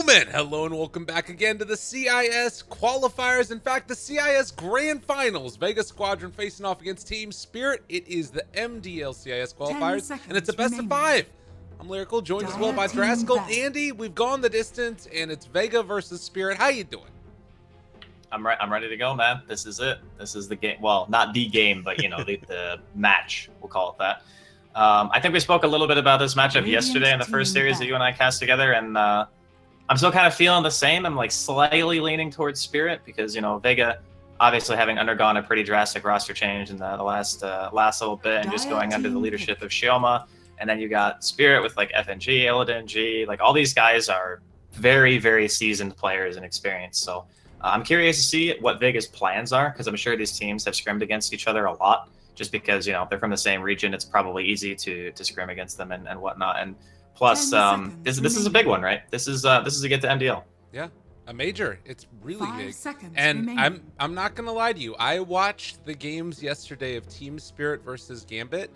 gentlemen, hello and welcome back again to the CIS Qualifiers. In fact, the CIS Grand Finals. Vega Squadron facing off against Team Spirit. It is the MDL CIS Qualifiers, and it's a best of 5. I'm Lyrical, joined as well by Draskyl. Andy, we've gone the distance, and it's Vega versus Spirit. How you doing? I'm ready to go, man. This is it. This is the game. Well, not the game, but you know, the match. We'll call it that. I think we spoke a little bit about this matchup yesterday in the first series that you and I cast together, and I'm still kind of feeling the same. I'm like slightly leaning towards Spirit because, you know, Vega obviously having undergone a pretty drastic roster change in the last little bit and just going under the leadership of Shioma. And then you got Spirit with like FNG, Illidan, G, like all these guys are very, very seasoned players and experienced. So I'm curious to see what Vega's plans are, because I'm sure these teams have scrimmed against each other a lot. Just because, you know, they're from the same region, it's probably easy to scrim against them and whatnot. And plus, this is a big one, right? This is a get to MDL. Yeah, a major. It's really big. And I'm not gonna lie to you. I watched the games yesterday of Team Spirit versus Gambit.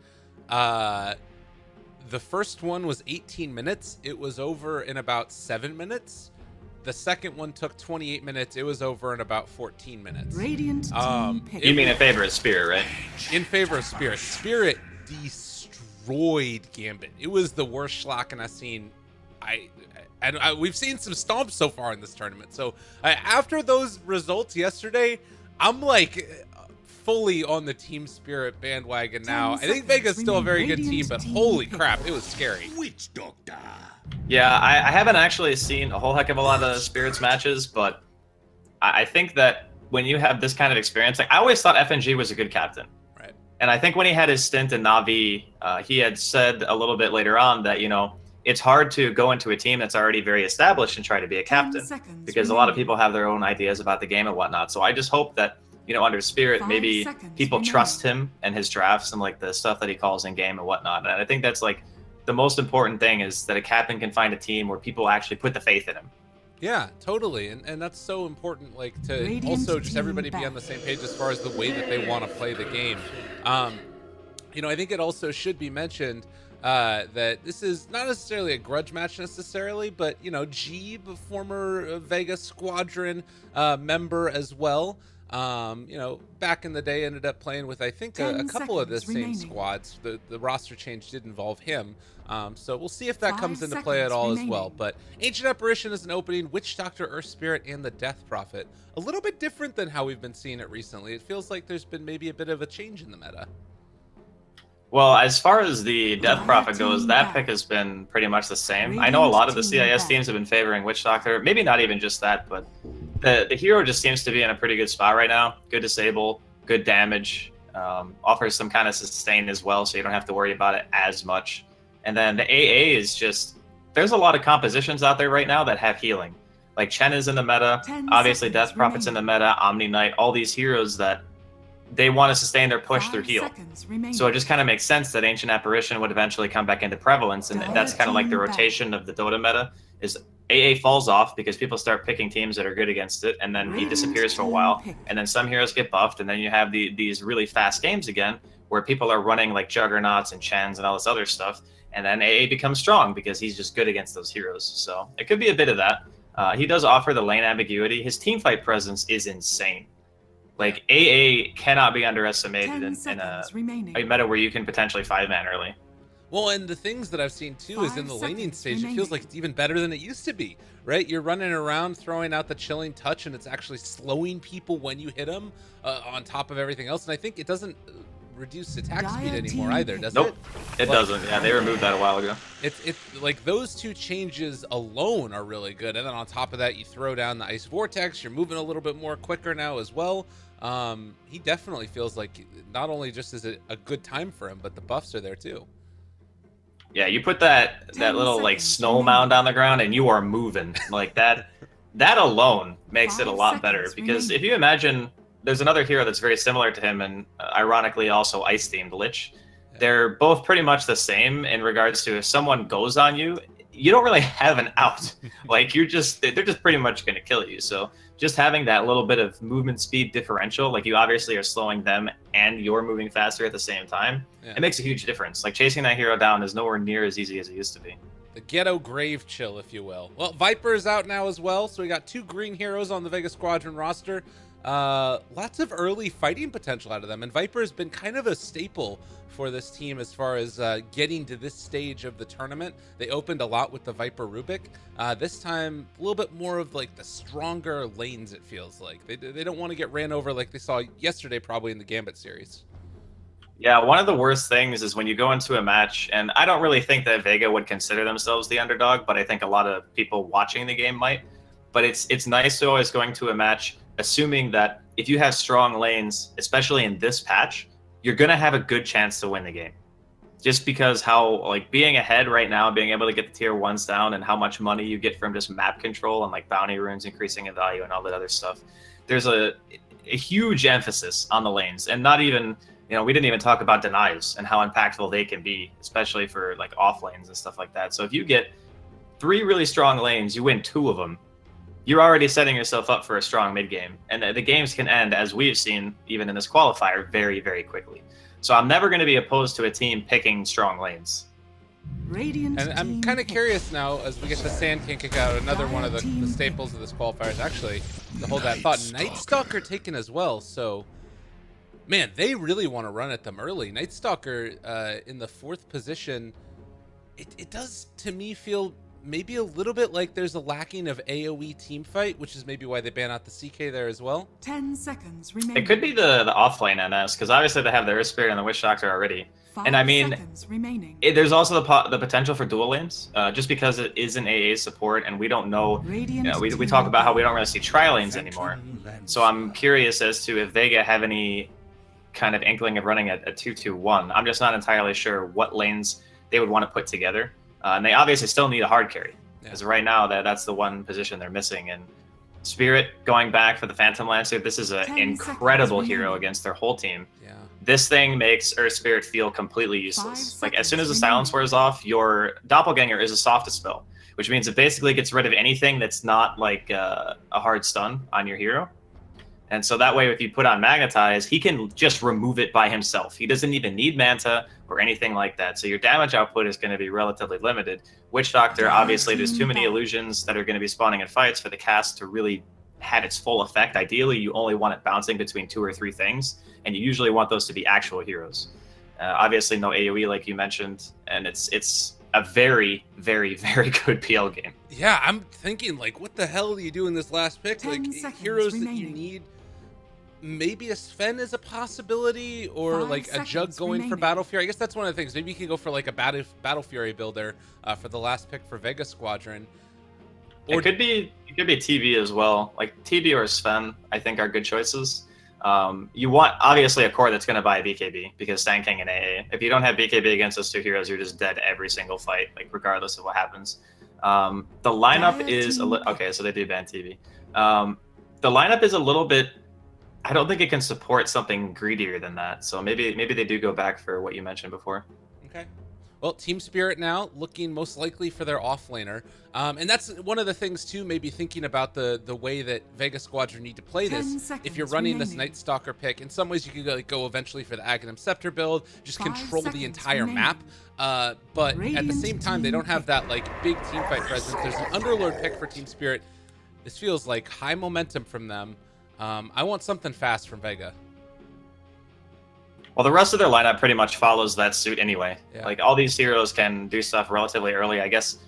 The first one was 18 minutes. It was over in about 7 minutes. The second one took 28 minutes. It was over in about 14 minutes. Radiant you mean in favor of Spirit, right? In favor of Spirit. Spirit destroyed Gambit. It was the worst schlacken I've seen. We've seen some stomps so far in this tournament. So after those results yesterday, I'm like fully on the Team Spirit bandwagon now. I think Vega's still a very good team, but holy crap, it was scary. Witch Doctor. Yeah, I haven't actually seen a whole heck of a lot of Spirit's matches, but I think that when you have this kind of experience, like I always thought FNG was a good captain. Right. And I think when he had his stint in Na'Vi, he had said a little bit later on that, you know, it's hard to go into a team that's already very established and try to be a captain because a lot of people have their own ideas about the game and whatnot. So I just hope that, you know, under Spirit, maybe people trust him and his drafts and like the stuff that he calls in game and whatnot. And I think that's like the most important thing, is that a captain can find a team where people actually put the faith in him. Yeah, totally. And that's so important, like to also just everybody be on the same page as far as the way that they want to play the game. You know, I think it also should be mentioned that this is not necessarily a grudge match necessarily, but, you know, G, former Vega Squadron member as well. You know, back in the day ended up playing with, I think, a couple of the same squads. The roster change did involve him. So we'll see if that comes into play at all as well. But Ancient Apparition is an opening, Witch Doctor, Earth Spirit, and the Death Prophet. A little bit different than how we've been seeing it recently. It feels like there's been maybe a bit of a change in the meta. Well, as far as the Death Prophet goes, that pick has been pretty much the same. I know a lot of the CIS teams have been favoring Witch Doctor. Maybe not even just that, but the hero just seems to be in a pretty good spot right now. Good disable, good damage, offers some kind of sustain as well, so you don't have to worry about it as much. And then the AA is just, there's a lot of compositions out there right now that have healing. Like Chen is in the meta, obviously Death Prophet's in the meta, Omni Knight, all these heroes that they want to sustain their push through heal. So it just kind of makes sense that Ancient Apparition would eventually come back into prevalence, and that's kind of like the rotation of the Dota meta, is AA falls off because people start picking teams that are good against it, and then he disappears for a while, and then some heroes get buffed, and then you have these really fast games again, where people are running like Juggernauts and Chens and all this other stuff, and then AA becomes strong because he's just good against those heroes. So it could be a bit of that. He does offer the lane ambiguity. His teamfight presence is insane. Like, AA cannot be underestimated in a meta where you can potentially 5-man early. Well, and the things that I've seen too is in the laning stage, it feels like it's even better than it used to be, right? You're running around throwing out the chilling touch, and it's actually slowing people when you hit them on top of everything else. And I think it doesn't reduce attack speed anymore either, does it? Nope, it doesn't. Yeah, they removed that a while ago. It's like those two changes alone are really good, and then on top of that, you throw down the Ice Vortex. You're moving a little bit more quicker now as well. He definitely feels like not only just is it a good time for him, but the buffs are there too. Yeah, you put that little like snow mound on the ground and you are moving like that. That alone makes it a lot better, because if you imagine, there's another hero that's very similar to him, and ironically also ice themed, Lich. They're both pretty much the same in regards to if someone goes on you, you don't really have an out. Like they're just pretty much going to kill you. So just having that little bit of movement speed differential, like you obviously are slowing them and you're moving faster at the same time. Yeah. It makes a huge difference. Like chasing that hero down is nowhere near as easy as it used to be. The ghetto grave chill, if you will. Well, Viper is out now as well, so we got 2 green heroes on the Vega Squadron roster. Lots of early fighting potential out of them, and Viper has been kind of a staple for this team as far as getting to this stage of the tournament. They opened a lot with the Viper Rubik. This time, a little bit more of like the stronger lanes, it feels like. They don't want to get ran over like they saw yesterday probably in the Gambit series. Yeah, one of the worst things is when you go into a match, and I don't really think that Vega would consider themselves the underdog, but I think a lot of people watching the game might. But it's nice to always going to a match assuming that if you have strong lanes, especially in this patch, you're going to have a good chance to win the game. Just because how, like, being ahead right now, being able to get the tier 1s down and how much money you get from just map control and, like, bounty runes increasing in value and all that other stuff. There's a huge emphasis on the lanes, and not even... You know, we didn't even talk about denies and how impactful they can be, especially for like off lanes and stuff like that. So if you get 3 really strong lanes, you win 2 of them, you're already setting yourself up for a strong mid game. And the games can end, as we've seen even in this qualifier, very, very quickly. So I'm never going to be opposed to a team picking strong lanes. And I'm kind of curious now as we get the Sand King kick out, another one of the staples of this qualifier is actually to hold that thought. Night Stalker taken as well, so... Man, they really want to run at them early. Night Stalker in the 4th position, it does to me feel maybe a little bit like there's a lacking of AoE team fight, which is maybe why they ban out the CK there as well. 10 seconds remaining. It could be the offlane NS, because obviously they have the Earth Spirit and the Witch Doctor already. And I mean, there's also the potential for dual lanes, just because it is an AA support, and we don't know. You know, we talk about how we don't really see tri lanes anymore. So I'm curious as to if Vega have any kind of inkling of running a 2-2-1. I'm just not entirely sure what lanes they would want to put together. And they obviously still need a hard carry, because right now that's the one position they're missing. And Spirit going back for the Phantom Lancer, this is an incredible hero against their whole team. Yeah. This thing makes Earth Spirit feel completely useless. Like, as soon as the silence wears off, your Doppelganger is a soft spell, which means it basically gets rid of anything that's not like a hard stun on your hero. And so that way, if you put on Magnetize, he can just remove it by himself. He doesn't even need Manta or anything like that. So your damage output is going to be relatively limited. Witch Doctor, obviously, there's too many illusions that are going to be spawning in fights for the cast to really have its full effect. Ideally, you only want it bouncing between 2 or 3 things, and you usually want those to be actual heroes. Obviously, no AoE, like you mentioned, and it's a very, very, very good PL game. Yeah, I'm thinking, like, what the hell do you do in this last pick? Like, heroes that you need... Maybe a Sven is a possibility, or like a Jug going for Battle Fury. I guess that's one of the things. Maybe you can go for like a Battle Fury builder for the last pick for Vega Squadron. Or it could be TB as well. Like TB or Sven, I think are good choices. You want obviously a core that's going to buy BKB, because Sand King and AA. If you don't have BKB against those 2 heroes, you're just dead every single fight, like regardless of what happens. The lineup is okay. So they do ban TB. The lineup is a little bit. I don't think it can support something greedier than that. So maybe they do go back for what you mentioned before. Okay. Well, Team Spirit now looking most likely for their offlaner. And that's one of the things, too, maybe thinking about the way that Vega Squadron need to play this. If you're running this Night Stalker pick, in some ways you could go eventually for the Aghanim Scepter build, just control the entire map. But at the same time, they don't have that like big team fight presence. There's an Underlord pick for Team Spirit. This feels like high momentum from them. I want something fast from Vega. Well, the rest of their lineup pretty much follows that suit anyway. Yeah. Like, all these heroes can do stuff relatively early. I guess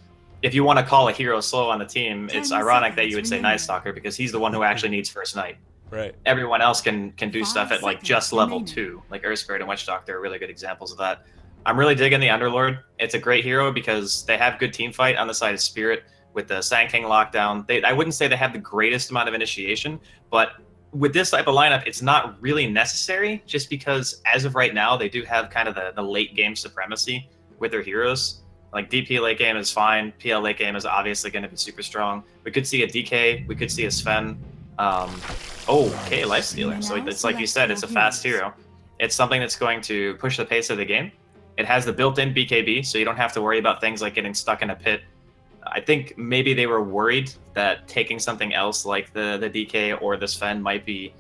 if you want to call a hero slow on the team, it's ironic that you would say Night Stalker, because he's the one who actually needs first night. Right. Everyone else can do stuff at like just level 2. Like Earth Spirit and Witch Doctor are really good examples of that. I'm really digging the Underlord. It's a great hero because they have good team fight on the side of Spirit. With the Sand King lockdown, I wouldn't say they have the greatest amount of initiation, but with this type of lineup, it's not really necessary, just because as of right now, they do have kind of the late game supremacy with their heroes. Like DP late game is fine, PL late game is obviously going to be super strong. We could see a DK, we could see a Sven. Okay, Lifestealer. So it's like you said, it's a fast hero. It's something that's going to push the pace of the game. It has the built-in BKB, so you don't have to worry about things like getting stuck in a pit. I think maybe they were worried that taking something else like the DK or the Sven might be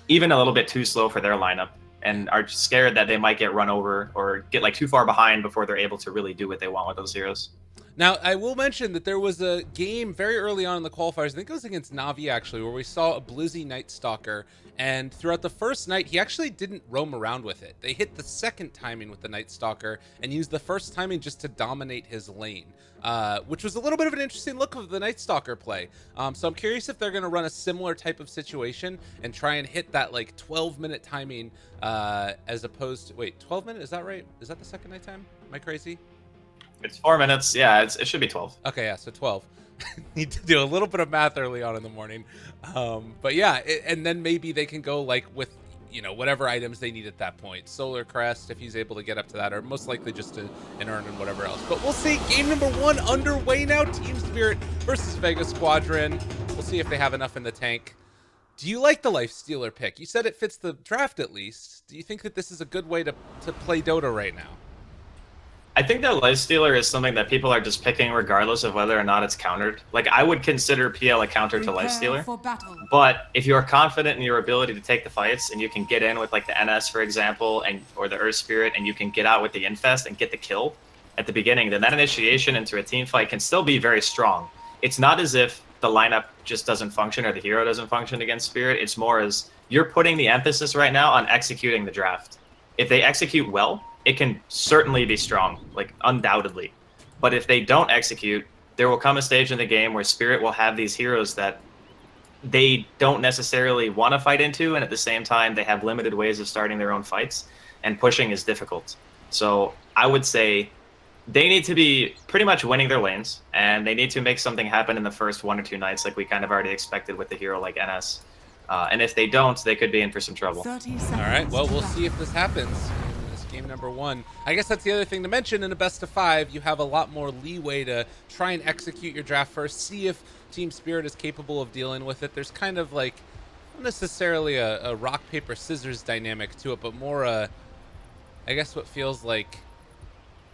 even a little bit too slow for their lineup, and are scared that they might get run over or get like too far behind before they're able to really do what they want with those heroes. Now, I will mention that there was a game very early on in the qualifiers, I think it was against Navi actually, where we saw a Blizzy Night Stalker, and throughout the first night, he actually didn't roam around with it. They hit the second timing with the Night Stalker and used the first timing just to dominate his lane, which was a little bit of an interesting look of the Night Stalker play. So I'm curious if they're going to run a similar type of situation and try and hit that like 12-minute timing as opposed to, wait, 12 minutes? Is that right? Is that the second night time? Am I crazy? It's 4 minutes. Yeah, it should be 12. Okay, yeah, so 12. Need to do a little bit of math early on in the morning. But yeah, and then maybe they can go like with, you know, whatever items they need at that point. Solar Crest, if he's able to get up to that, or most likely just an Urn and whatever else. But we'll see. Game number 1 underway now. Team Spirit versus Vega Squadron. We'll see if they have enough in the tank. Do you like the Lifestealer pick? You said it fits the draft at least. Do you think that this is a good way to play Dota right now? I think that Lifestealer is something that people are just picking regardless of whether or not it's countered. Like, I would consider PL a counter to Lifestealer, but if you're confident in your ability to take the fights and you can get in with like the NS, for example, or the Earth Spirit, and you can get out with the Infest and get the kill at the beginning, then that initiation into a team fight can still be very strong. It's not as if the lineup just doesn't function or the hero doesn't function against Spirit. It's more as you're putting the emphasis right now on executing the draft. If they execute well, it can certainly be strong, like undoubtedly. But if they don't execute, there will come a stage in the game where Spirit will have these heroes that they don't necessarily want to fight into, and at the same time, they have limited ways of starting their own fights, and pushing is difficult. So I would say they need to be pretty much winning their lanes, and they need to make something happen in the first 1 or 2 nights, like we kind of already expected with the hero like NS. And if they don't, they could be in for some trouble. All right, well, we'll see if this happens. Game number 1. I guess that's the other thing to mention. In a best of 5, you have a lot more leeway to try and execute your draft first, see if Team Spirit is capable of dealing with it. There's kind of like, not necessarily a rock, paper, scissors dynamic to it, but more I guess what feels like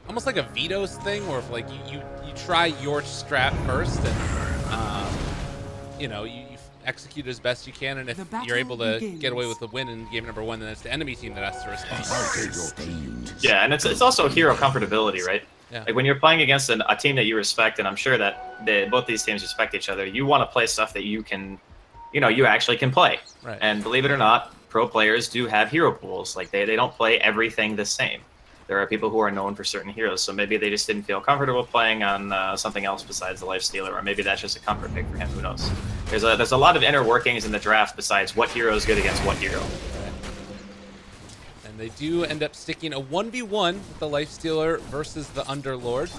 almost like a vetoes thing, where if like you try your strat first and you know, you execute as best you can, and if you're able to get away with the win in game number 1, then it's the enemy team that has to respond. Yeah, and it's also hero comfortability, right? Yeah. Like when you're playing against a team that you respect, and I'm sure that both these teams respect each other, you want to play stuff that you can, you know, you actually can play. Right. And believe it or not, pro players do have hero pools. Like they don't play everything the same. There are people who are known for certain heroes, so maybe they just didn't feel comfortable playing on something else besides the Lifestealer, or maybe that's just a comfort pick for him. Who knows? There's a lot of inner workings in the draft besides what hero is good against what hero. And they do end up sticking a 1v1 with the Lifestealer versus the Underlord.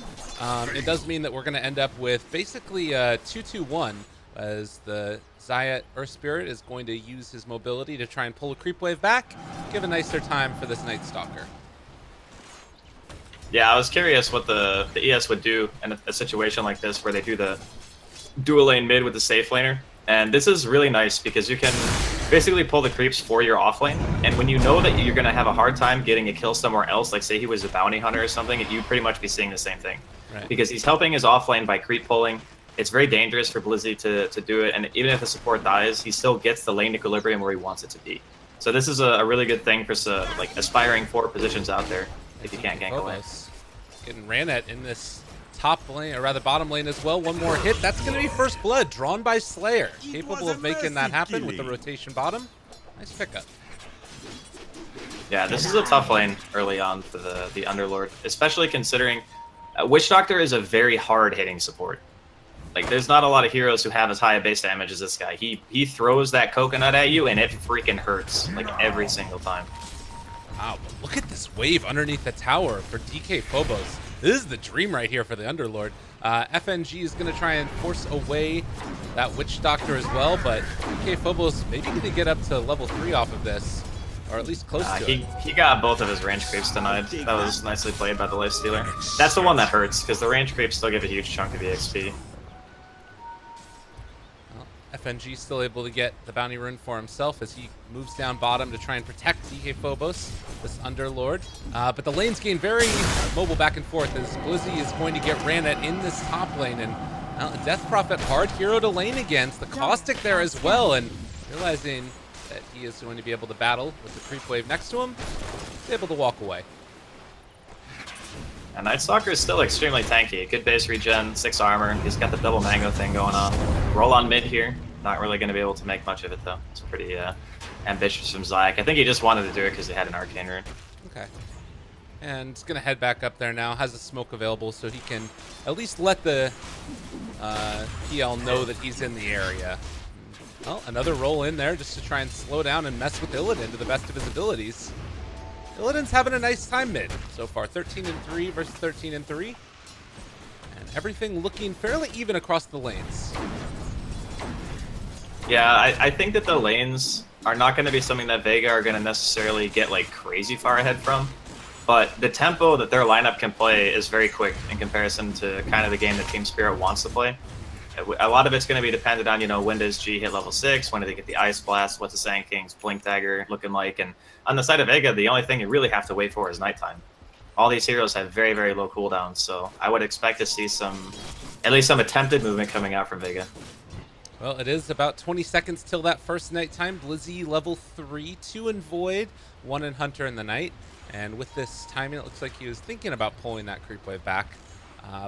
It does mean that we're going to end up with basically a 2-2-1, as the Xayah Earth Spirit is going to use his mobility to try and pull a creep wave back, give a nicer time for this Night Stalker. Yeah, I was curious what the ES would do in a situation like this where they do the dual lane mid with the safe laner. And this is really nice because you can basically pull the creeps for your off lane. And when you know that you're going to have a hard time getting a kill somewhere else, like say he was a bounty hunter or something, you'd pretty much be seeing the same thing. Right. Because he's helping his off lane by creep pulling. It's very dangerous for Blizzy to do it. And even if the support dies, he still gets the lane equilibrium where he wants it to be. So this is a really good thing for like aspiring forward positions out there. If you can't gank away. Getting ran at in this top lane, or rather bottom lane as well. One more hit. That's going to be first blood, drawn by Slayer. Capable of making that happen with the rotation bottom. Nice pickup. Yeah, this is a tough lane early on for the Underlord, especially considering Witch Doctor is a very hard hitting support. Like, there's not a lot of heroes who have as high a base damage as this guy. He throws that coconut at you, and it freaking hurts, like, every single time. Wow, but look at this wave underneath the tower for DK Phobos. This is the dream right here for the Underlord. FNG is going to try and force away that Witch Doctor as well, but DK Phobos maybe going to get up to level 3 off of this, or at least close to it. He got both of his range creeps denied. That was nicely played by the Lifestealer. That's the one that hurts, because the range creeps still give a huge chunk of EXP. FNG still able to get the bounty rune for himself as he moves down bottom to try and protect DK Phobos, this Underlord. But the lanes gain very mobile back and forth as Blizzy is going to get ran at in this top lane. And Death Prophet, hard hero to lane against. The Caustic there as well, and realizing that he is going to be able to battle with the creep wave next to him, he's able to walk away. And Night Stalker is still extremely tanky. Good base regen, 6 armor. He's got the double mango thing going on. Roll on mid here. Not really going to be able to make much of it though. It's pretty ambitious from Zayak. I think he just wanted to do it because he had an arcane rune. Okay. And he's going to head back up there now. Has a smoke available so he can at least let the PL know that he's in the area. Well, another roll in there just to try and slow down and mess with Illidan to the best of his abilities. Illidan's having a nice time mid so far. 13-3 versus 13-3. And everything looking fairly even across the lanes. Yeah, I think that the lanes are not going to be something that Vega are going to necessarily get like crazy far ahead from. But the tempo that their lineup can play is very quick in comparison to kind of the game that Team Spirit wants to play. A lot of it's going to be dependent on, you know, when does G hit level 6, when do they get the Ice Blast, what's the Sand King's Blink Dagger looking like, and on the side of Vega, the only thing you really have to wait for is nighttime. All these heroes have very, very low cooldowns, so I would expect to see at least some attempted movement coming out from Vega. Well, it is about 20 seconds till that first nighttime. Blizzy level 3, 2 in Void, 1 in Hunter in the night. And with this timing, it looks like he was thinking about pulling that creep wave back.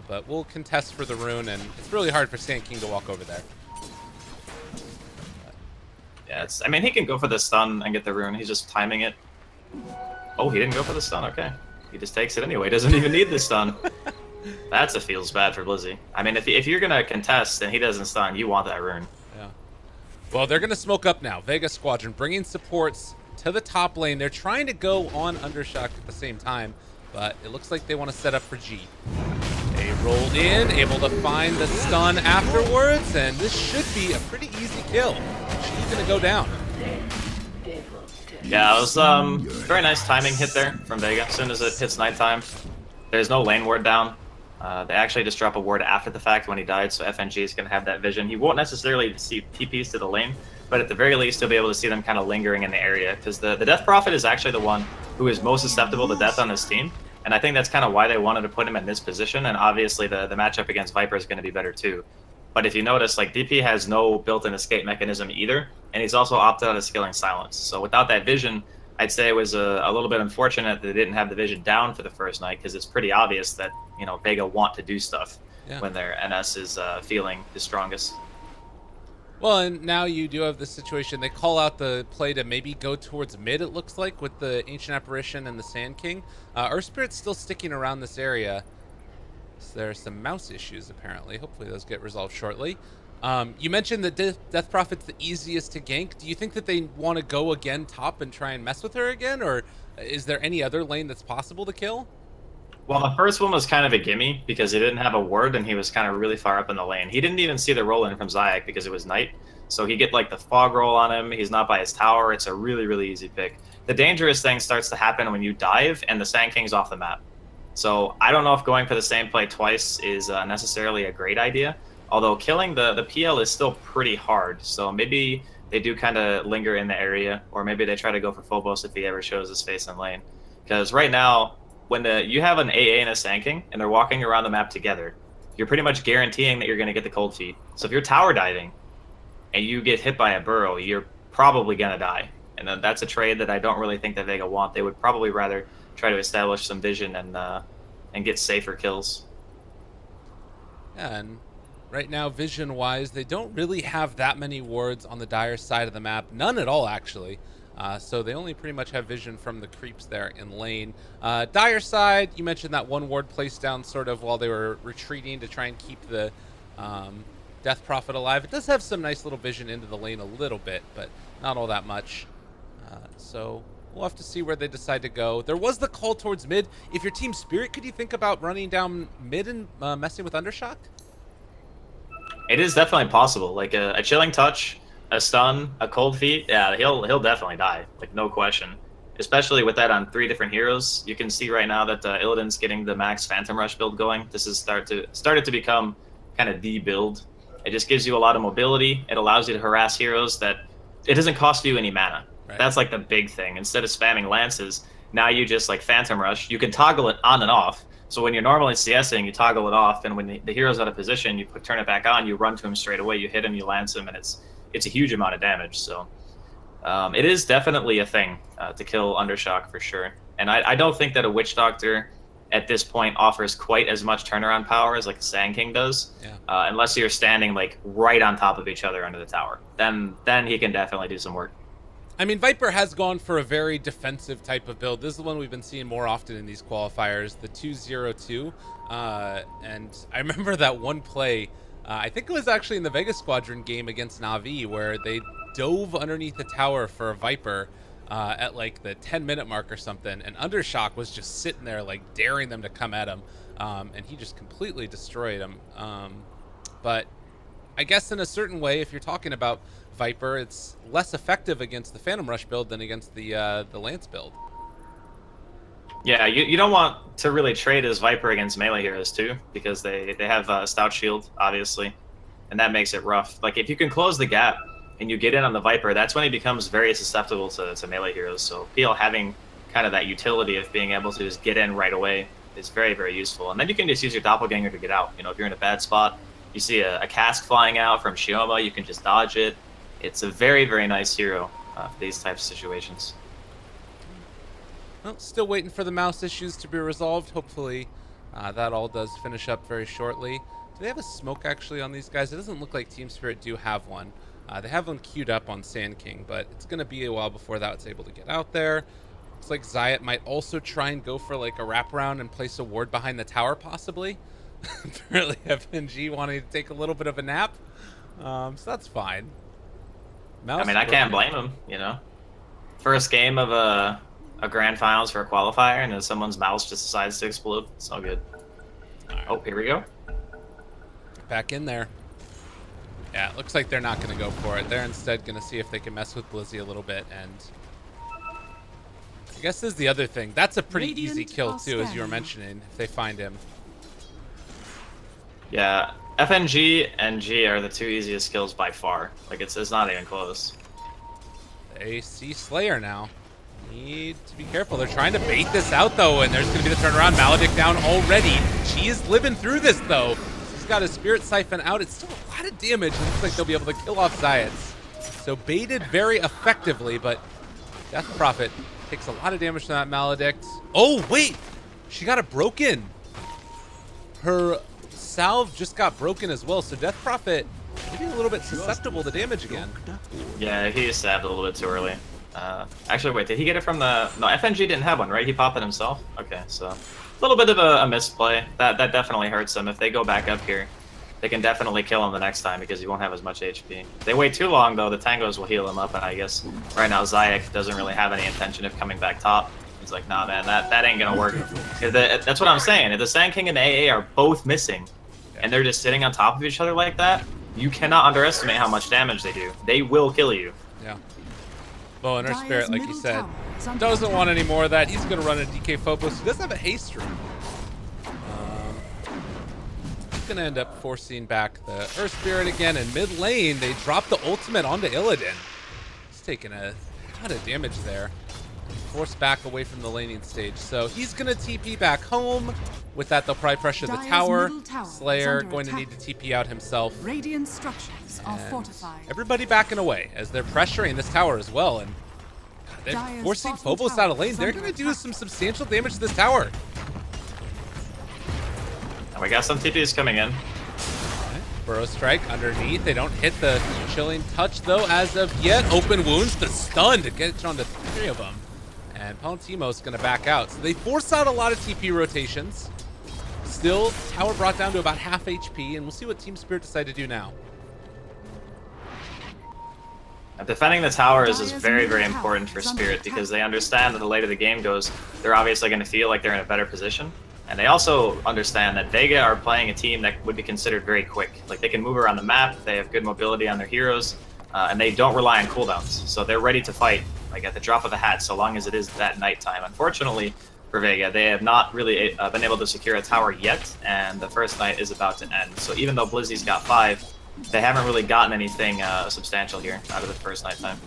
But we'll contest for the rune, and it's really hard for Sand King to walk over there. Yeah, I mean, he can go for the stun and get the rune. He's just timing it. Oh, he didn't go for the stun. Okay. He just takes it anyway. Doesn't even need the stun. That's a feels bad for Blizzy. I mean, if you're going to contest and he doesn't stun, you want that rune. Yeah. Well, they're going to smoke up now. Vega Squadron bringing supports to the top lane. They're trying to go on Undershock at the same time, but it looks like they want to set up for G. They rolled in, able to find the stun afterwards, and this should be a pretty easy kill. She's going to go down. Yeah, it was very nice timing hit there from Vega. As soon as it hits nighttime, there's no lane ward down. They actually just drop a ward after the fact when he died, so FNG is going to have that vision. He won't necessarily see TPs to the lane, but at the very least, he'll be able to see them kind of lingering in the area, because the Death Prophet is actually the one who is most susceptible to death on this team, and I think that's kind of why they wanted to put him in this position, and obviously the matchup against Viper is going to be better too. But if you notice, like, DP has no built-in escape mechanism either, and he's also opted out of skilling silence. So without that vision, I'd say it was a little bit unfortunate that they didn't have the vision down for the first night, because it's pretty obvious that, you know, Vega want to do stuff when their NS is feeling the strongest. Well, and now you do have this situation. They call out the play to maybe go towards mid, it looks like, with the Ancient Apparition and the Sand King. Earth Spirit's still sticking around this area. So there are some mouse issues, apparently. Hopefully those get resolved shortly. You mentioned that Death Prophet's the easiest to gank. Do you think that they want to go again top and try and mess with her again? Or is there any other lane that's possible to kill? Well, the first one was kind of a gimme because he didn't have a ward and he was kind of really far up in the lane. He didn't even see the roll in from Zayak because it was night. So he get like the fog roll on him. He's not by his tower. It's a really, really easy pick. The dangerous thing starts to happen when you dive and the Sand King's off the map. So I don't know if going for the same play twice is necessarily a great idea. Although killing the PL is still pretty hard. So maybe they do kind of linger in the area, or maybe they try to go for Phobos if he ever shows his face in lane. Because right now, when you have an AA and a Sand King, and they're walking around the map together, you're pretty much guaranteeing that you're going to get the cold feet. So if you're tower diving, and you get hit by a burrow, you're probably going to die. And that's a trade that I don't really think that Vega want. They would probably rather try to establish some vision and get safer kills. Yeah, and right now, vision-wise, they don't really have that many wards on the Dire side of the map. None at all, actually. So they only pretty much have vision from the creeps there in lane. Dire side, you mentioned that one ward placed down sort of while they were retreating to try and keep the Death Prophet alive. It does have some nice little vision into the lane a little bit, but not all that much. So we'll have to see where they decide to go. There was the call towards mid. If you're Team Spirit, could you think about running down mid and messing with Undershock? It is definitely possible. Like a chilling touch, a stun, a cold feet. Yeah, he'll definitely die. Like, no question. Especially with that on 3 different heroes. You can see right now that Illidan's getting the max Phantom Rush build going. This is started to become kind of the build. It just gives you a lot of mobility. It allows you to harass heroes that it doesn't cost you any mana. Right. That's like the big thing. Instead of spamming lances, now you just like Phantom Rush. You can toggle it on and off. So when you're normally CSing, you toggle it off, and when the hero's out of position, you turn it back on, you run to him straight away, you hit him, you lance him, and it's a huge amount of damage. So it is definitely a thing to kill Undershock for sure. And I don't think that a Witch Doctor at this point offers quite as much turnaround power as like the Sand King does, unless you're standing like right on top of each other under the tower. Then he can definitely do some work. I mean, Viper has gone for a very defensive type of build. This is the one we've been seeing more often in these qualifiers, the 2-0-2. And I remember that one play, I think it was actually in the Vega Squadron game against Na'Vi, where they dove underneath the tower for a Viper at like the 10-minute mark or something, and Undershock was just sitting there like daring them to come at him, and he just completely destroyed him. But I guess in a certain way, if you're talking about Viper, it's less effective against the Phantom Rush build than against the Lance build. Yeah, you don't want to really trade as Viper against melee heroes too, because they have a stout shield, obviously, and that makes it rough. Like, if you can close the gap and you get in on the Viper, that's when he becomes very susceptible to melee heroes. So PL having kind of that utility of being able to just get in right away is very, very useful. And then you can just use your Doppelganger to get out. You know, if you're in a bad spot, you see a cask flying out from Shioma, you can just dodge it. It's a very, very nice hero for these types of situations. Well, still waiting for the mouse issues to be resolved. Hopefully that all does finish up very shortly. Do they have a smoke actually on these guys? It doesn't look like Team Spirit do have one. They have one queued up on Sand King, but it's going to be a while before that's able to get out there. Looks like Zayat might also try and go for like a wraparound and place a ward behind the tower, possibly. Apparently FNG wanting to take a little bit of a nap. So that's fine. I mean, I can't blame him, you know. First game of a grand finals for a qualifier, and then someone's mouse just decides to explode. It's all good. Right. Oh, here we go. Back in there. Yeah, it looks like they're not going to go for it. They're instead going to see if they can mess with Blizzy a little bit, and I guess this is the other thing. That's a pretty easy kill, too, as you were mentioning, if they find him. Yeah. FNG and G are the two easiest kills by far. Like, it's not even close. They see Slayer now. Need to be careful. They're trying to bait this out, though, and there's going to be the turnaround. Maledict down already. G is living through this, though. He's got his Spirit Siphon out. It's still a lot of damage. It looks like they'll be able to kill off Zayats. So baited very effectively, but Death Prophet takes a lot of damage from that Maledict. Oh, wait! She got it broken. Her salve just got broken as well, so Death Prophet maybe a little bit susceptible to damage again. Yeah, he stabbed a little bit too early. Actually, wait, did he get it from the... No, FNG didn't have one, right? He popped it himself? Okay, so a little bit of a misplay. That definitely hurts them. If they go back up here, they can definitely kill him the next time because he won't have as much HP. If they wait too long, though, the Tangos will heal him up, and I guess right now Zayak doesn't really have any intention of coming back top. He's like, nah, man, that ain't gonna work. That's what I'm saying. If the Sand King and the AA are both missing, and they're just sitting on top of each other like that, you cannot underestimate how much damage they do. They will kill you. Yeah. Well, and our Spirit, like you said, doesn't want any more of that. He's going to run a DK Phobos. He does have a haste room. He's going to end up forcing back the Earth Spirit again. In mid lane, they drop the ultimate onto Illidan. He's taking a lot of damage there. Forced back away from the laning stage. So he's going to TP back home. With that, they'll probably pressure the tower. Slayer going to need to TP out himself. Radiant structures are fortified. Everybody backing away as they're pressuring this tower as well. And God, they're forcing Phobos out of lane. They're going to do some substantial damage to this tower. And we got some TPs coming in. Okay. Burrow Strike underneath. They don't hit the Chilling Touch, though, as of yet. Open Wounds, the stun to get it onto 3 of them. And Palantimo's going to back out. So they force out a lot of TP rotations. Still, tower brought down to about half HP, and we'll see what Team Spirit decide to do now. Defending the towers is very, very important for Spirit because they understand that the later the game goes, they're obviously going to feel like they're in a better position. And they also understand that Vega are playing a team that would be considered very quick. Like, they can move around the map, they have good mobility on their heroes, and they don't rely on cooldowns. So they're ready to fight, like, at the drop of a hat, so long as it is that nighttime. Unfortunately, for Vega, they have not really been able to secure a tower yet, and the first night is about to end. So even though Blizzy's got 5, they haven't really gotten anything substantial here out of the first night time.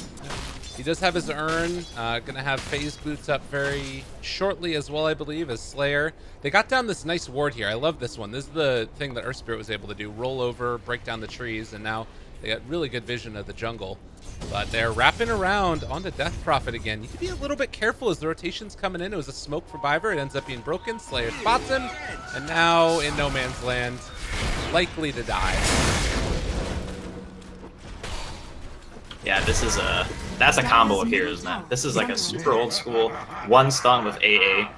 He does have his urn, gonna have phase boots up very shortly as well, I believe, as Slayer. They got down this nice ward here. I love this one. This is the thing that Earth Spirit was able to do. Roll over, break down the trees, and now they got really good vision of the jungle. But they're wrapping around onto Death Prophet again. You can be a little bit careful as the rotation's coming in. It was a smoke for Viver. It ends up being broken. Slayer spots him. And now in no man's land, likely to die. Yeah, this is that's a combo of heroes, man. This is like a super old school one stun with AA.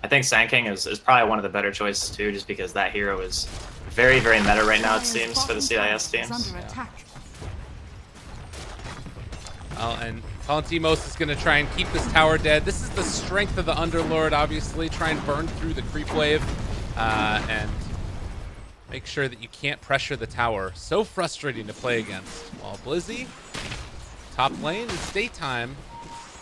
I think Sand King is probably one of the better choices too, just because that hero is very, very meta right now, it seems, for the CIS teams. Well, and Palantimos is going to try and keep this tower dead. This is the strength of the Underlord, obviously. Try and burn through the creep wave and make sure that you can't pressure the tower. So frustrating to play against. While Blizzy, top lane, it's daytime.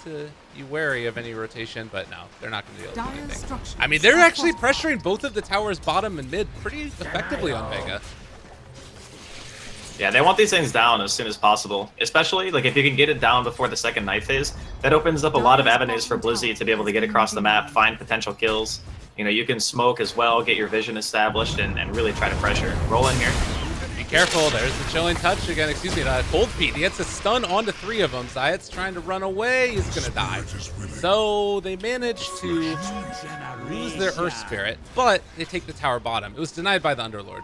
To be wary of any rotation, but no, they're not going to be able to do anything. I mean, they're actually pressuring both of the towers, bottom and mid, pretty effectively on Vega. Yeah, they want these things down as soon as possible, especially like if you can get it down before the second night phase. That opens up a lot of avenues for Blizzy to be able to get across the map, find potential kills. You know, you can smoke as well, get your vision established, and really try to pressure. Roll in here. Be careful, there's the chilling touch again, excuse me, the cold feet. He gets a stun onto 3 of them. Zayat's trying to run away, he's gonna die. So they manage to lose their Earth Spirit, but they take the tower bottom. It was denied by the Underlord.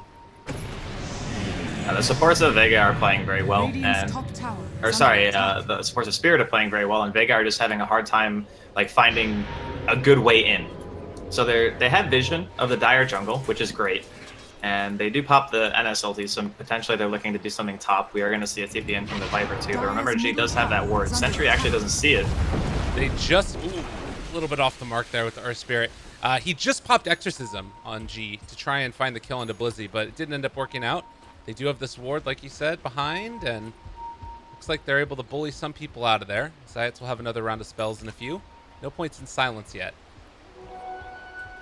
The supports of Vega are playing very well, and the supports of Spirit are playing very well, and Vega are just having a hard time like finding a good way in. So they have vision of the dire jungle, which is great, and they do pop the NS ulti, so potentially they're looking to do something top. We are going to see a TP in from the Viper too, but remember G does have that ward. Sentry actually doesn't see it. They just, a little bit off the mark there with the Earth Spirit. He just popped Exorcism on G to try and find the kill into Blizzy, but it didn't end up working out. They do have this ward, like you said, behind, and looks like they're able to bully some people out of there. Zayats will have another round of spells in a few. No points in silence yet.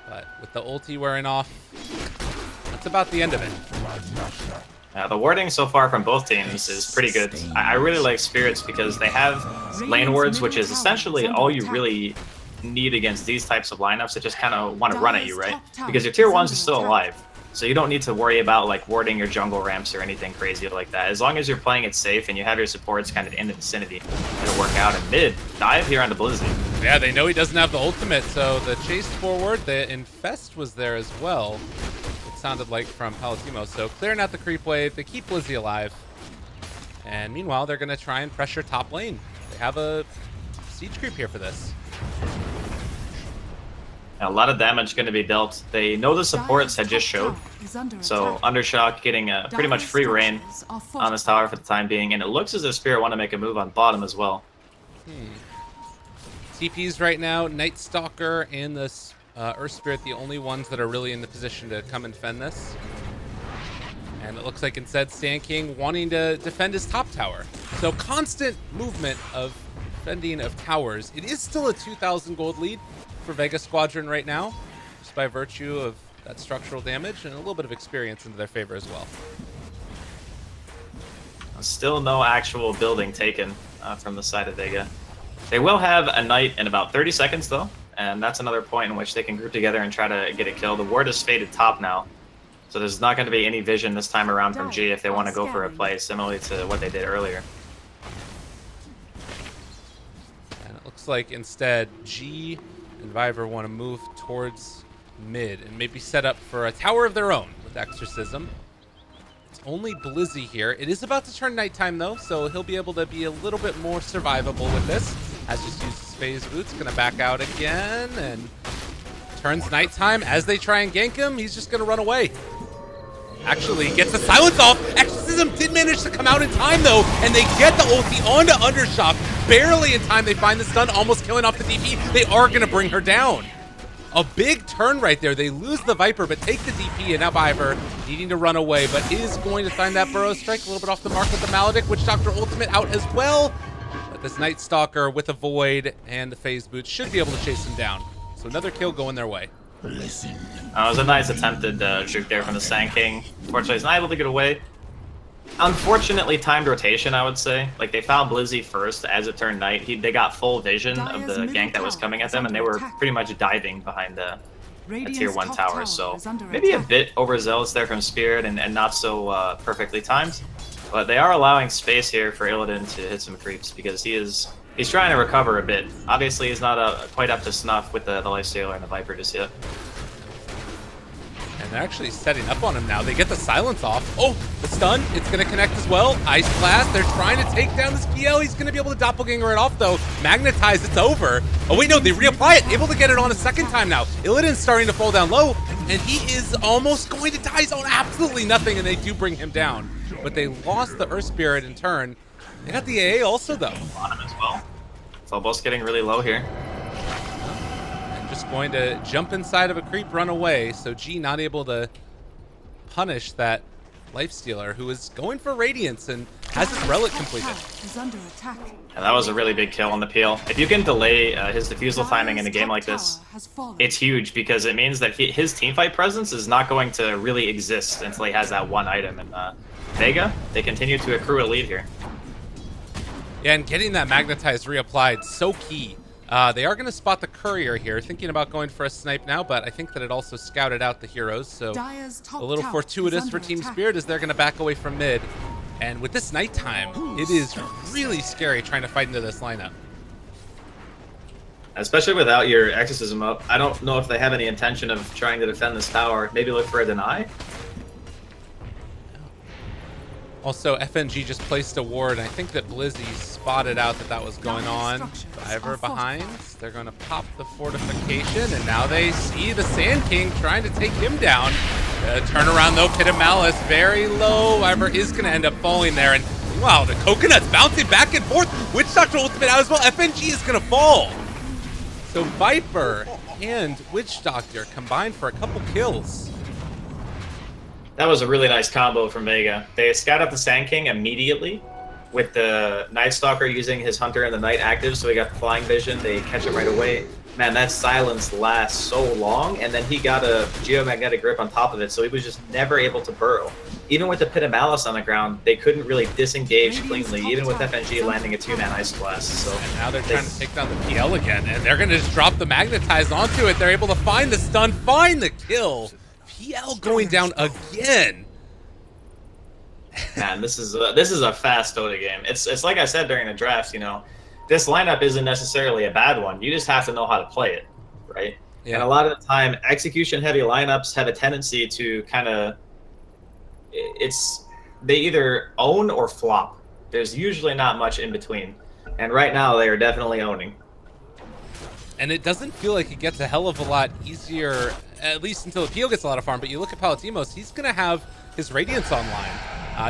But with the ulti wearing off, that's about the end of it. The warding so far from both teams is pretty good. I really like Spirits because they have lane wards, which is essentially all you really need against these types of lineups that just kind of want to run at you, right? Because your tier 1s are still alive. So you don't need to worry about like warding your jungle ramps or anything crazy like that. As long as you're playing it safe and you have your supports kind of in the vicinity, it'll work out. And mid, dive here on the Blizzy. Yeah, they know he doesn't have the ultimate, so the chase forward, the Infest was there as well. It sounded like from Palatimo. So clearing out the creep wave, they keep Blizzy alive. And meanwhile, they're going to try and pressure top lane. They have a siege creep here for this. A lot of damage going to be dealt. They know the supports had just showed, so Undershock getting a pretty much free reign on this tower for the time being, and it looks as if Spirit want to make a move on bottom as well. TPs right now, Night Stalker and the Earth Spirit, the only ones that are really in the position to come and fend this. And it looks like instead Sand King wanting to defend his top tower. So constant movement of defending of towers. It is still a 2,000 gold lead for Vega Squadron right now, just by virtue of that structural damage and a little bit of experience into their favor as well. Still no actual building taken from the side of Vega. They will have a Knight in about 30 seconds though, and that's another point in which they can group together and try to get a kill. The ward is faded top now, so there's not going to be any vision this time around from G if they want to go for a play similarly to what they did earlier. And it looks like instead G and Viver want to move towards mid and maybe set up for a tower of their own with Exorcism. It's only Blizzy here. It is about to turn nighttime though, so he'll be able to be a little bit more survivable with this. Has just used his phase boots, gonna back out again, and turns nighttime. As they try and gank him, he's just gonna run away. Actually gets the silence off. Exorcism did manage to come out in time though, and they get the ulti onto Undershock. Barely in time, they find the stun, almost killing off the DP. They are gonna bring her down. A big turn right there. They lose the Viper, but take the DP, and now Viper needing to run away, but is going to find that Burrow Strike. A little bit off the mark with the Maledict, Witch Doctor ultimate out as well. But this Night Stalker with a Void and the Phase Boots should be able to chase him down. So another kill going their way. It was a nice attempted juke there from the Sand King. Unfortunately, he's not able to get away. Unfortunately, timed rotation, I would say. Like, they found Blizzy first as it turned night. They got full vision of the gank that was coming at them, and they were pretty much diving behind a tier 1 tower. So maybe a bit overzealous there from Spirit and not so perfectly timed. But they are allowing space here for Illidan to hit some creeps because he's trying to recover a bit. Obviously, he's not quite up to snuff with the Lifestealer and the Viper just yet. And they're actually setting up on him now. They get the silence off. Oh, the stun. It's going to connect as well. Ice Blast. They're trying to take down this PL. He's going to be able to doppelganger it off, though. Magnetize. It's over. Oh, wait, no. They reapply it. Able to get it on a second time now. Illidan's starting to fall down low, and he is almost going to die. He's on absolutely nothing, and they do bring him down. But they lost the Earth Spirit in turn. They got the AA also, though. On him as well. It's almost getting really low here. Just going to jump inside of a creep, run away. So G not able to punish that Lifestealer, who is going for Radiance and has his relic completed. And that was a really big kill on the peel. If you can delay his defusal timing in a game like this, it's huge because it means that his teamfight presence is not going to really exist until he has that one item. And Vega, they continue to accrue a lead here. Yeah, and getting that Magnetize reapplied, so key. They are going to spot the Courier here, thinking about going for a snipe now, but I think that it also scouted out the heroes, so a little fortuitous for Team Spirit as they're going to back away from mid. And with this nighttime, it is really scary trying to fight into this lineup. Especially without your Exorcism up. I don't know if they have any intention of trying to defend this tower. Maybe look for a deny? Also, FNG just placed a ward, and I think that Blizzy spotted out that that was going on. Diver behind. They're going to pop the fortification, and now they see the Sand King trying to take him down. Turn around, though. Pit of Malice, very low. Viper is going to end up falling there, and wow, the Coconut's bouncing back and forth. Witch Doctor ultimate out as well. FNG is going to fall. So Viper and Witch Doctor combined for a couple kills. That was a really nice combo from Vega. They scout out the Sand King immediately with the Night Stalker using his Hunter and the Night active, so he got Flying Vision. They catch it right away. Man, that silence lasts so long, and then he got a Geomagnetic Grip on top of it, so he was just never able to burrow. Even with the Pit of Malice on the ground, they couldn't really disengage cleanly, even with FNG landing a 2-man Ice Blast. So and now they're trying to take down the PL again, and they're going to just drop the Magnetize onto it. They're able to find the stun, find the kill. PL going down again. Man, this is a fast Dota game. It's like I said during the draft, you know, this lineup isn't necessarily a bad one. You just have to know how to play it, right? Yeah. And a lot of the time, execution-heavy lineups have a tendency to kind of, they either own or flop. There's usually not much in between. And right now, they are definitely owning. And it doesn't feel like it gets a hell of a lot easier, at least until the PO gets a lot of farm. But you look at Palatimos, he's going to have his Radiance online.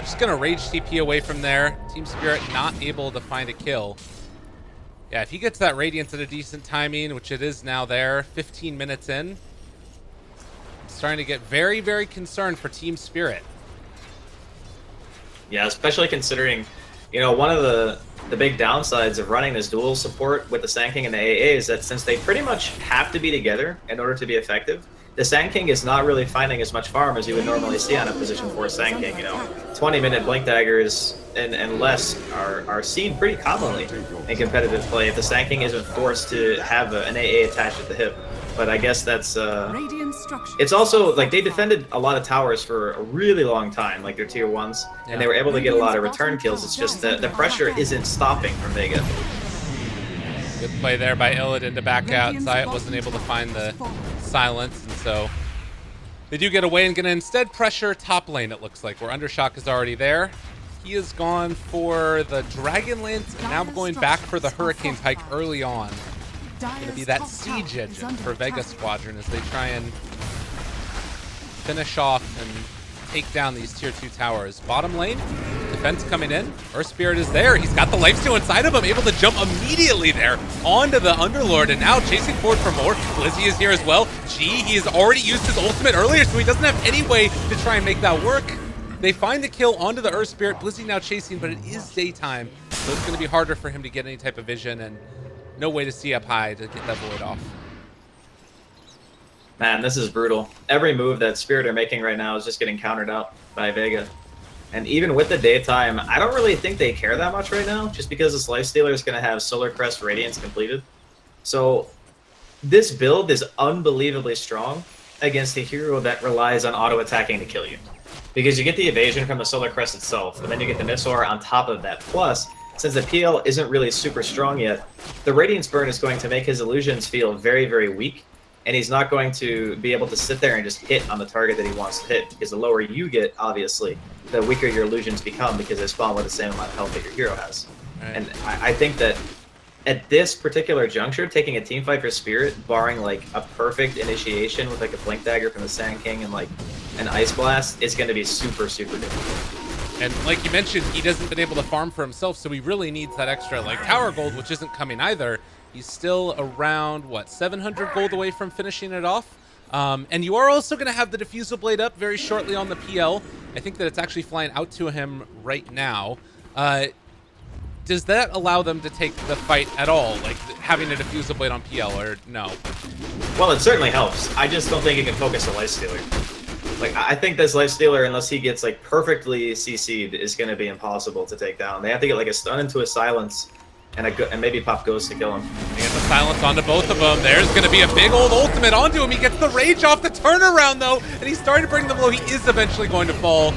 Just going to Rage TP away from there. Team Spirit not able to find a kill. Yeah, if he gets that Radiance at a decent timing, which it is now there, 15 minutes in, I'm starting to get very, very concerned for Team Spirit. Yeah, especially considering, you know, one of the big downsides of running this dual support with the Sand King and the AA is that since they pretty much have to be together in order to be effective, the Sand King is not really finding as much farm as you would normally see on a position 4 Sand King. You know, 20-minute Blink Daggers and less are seen pretty commonly in competitive play if the Sand King isn't forced to have an AA attached at the hip. But I guess that's it's also like they defended a lot of towers for a really long time, like their tier 1s, and they were able to get a lot of return kills. It's just that the pressure isn't stopping from Vega. Good play there by Illidan to back out. Zayat wasn't able to find the silence, and so they do get away and gonna instead pressure top lane, it looks like, where Undershock is already there. He has gone for the Dragonlance and now going back for the Hurricane Pike early on. Going to be that siege engine for Vega Squadron as they try and finish off and take down these tier 2 towers. Bottom lane, defense coming in. Earth Spirit is there. He's got the lifesteal inside of him, able to jump immediately there onto the Underlord, and now chasing forward for more. Blizzy is here as well. He has already used his ultimate earlier, so he doesn't have any way to try and make that work. They find the kill onto the Earth Spirit. Blizzy now chasing, but it is daytime, so it's going to be harder for him to get any type of vision, and no way to see up high to get that void off. Man, this is brutal. Every move that Spirit are making right now is just getting countered out by Vega. And even with the daytime, I don't really think they care that much right now, just because this Lifestealer is going to have Solar Crest Radiance completed. So this build is unbelievably strong against a hero that relies on auto-attacking to kill you. because you get the evasion from the Solar Crest itself, and then you get the Missor on top of that. Plus, since the PL isn't really super strong yet, the Radiance Burn is going to make his illusions feel very, very weak, and he's not going to be able to sit there and just hit on the target that he wants to hit, because the lower you get, obviously, the weaker your illusions become because they spawn with the same amount of health that your hero has. Right. And I think that at this particular juncture, taking a team fight for Spirit, barring like a perfect initiation with like a Blink Dagger from the Sand King and like an Ice Blast, is going to be super, super difficult. And like you mentioned, he hasn't been able to farm for himself, so he really needs that extra like tower gold, which isn't coming either. He's still around, what, 700 gold away from finishing it off. And you are also going to have the Diffusal Blade up very shortly on the PL. I think that it's actually flying out to him right now. Does that allow them to take the fight at all, like having a Diffusal Blade on PL, or no? Well, it certainly helps. I just don't think he can focus a Lifestealer. Like, I think this Lifestealer, unless he gets like perfectly CC'd, is going to be impossible to take down. They have to get like a stun into a silence and maybe pop Ghost to kill him. He gets the silence onto both of them. There's going to be a big old ultimate onto him. He gets the rage off the turnaround, though, and he's starting to bring them low. He is eventually going to fall,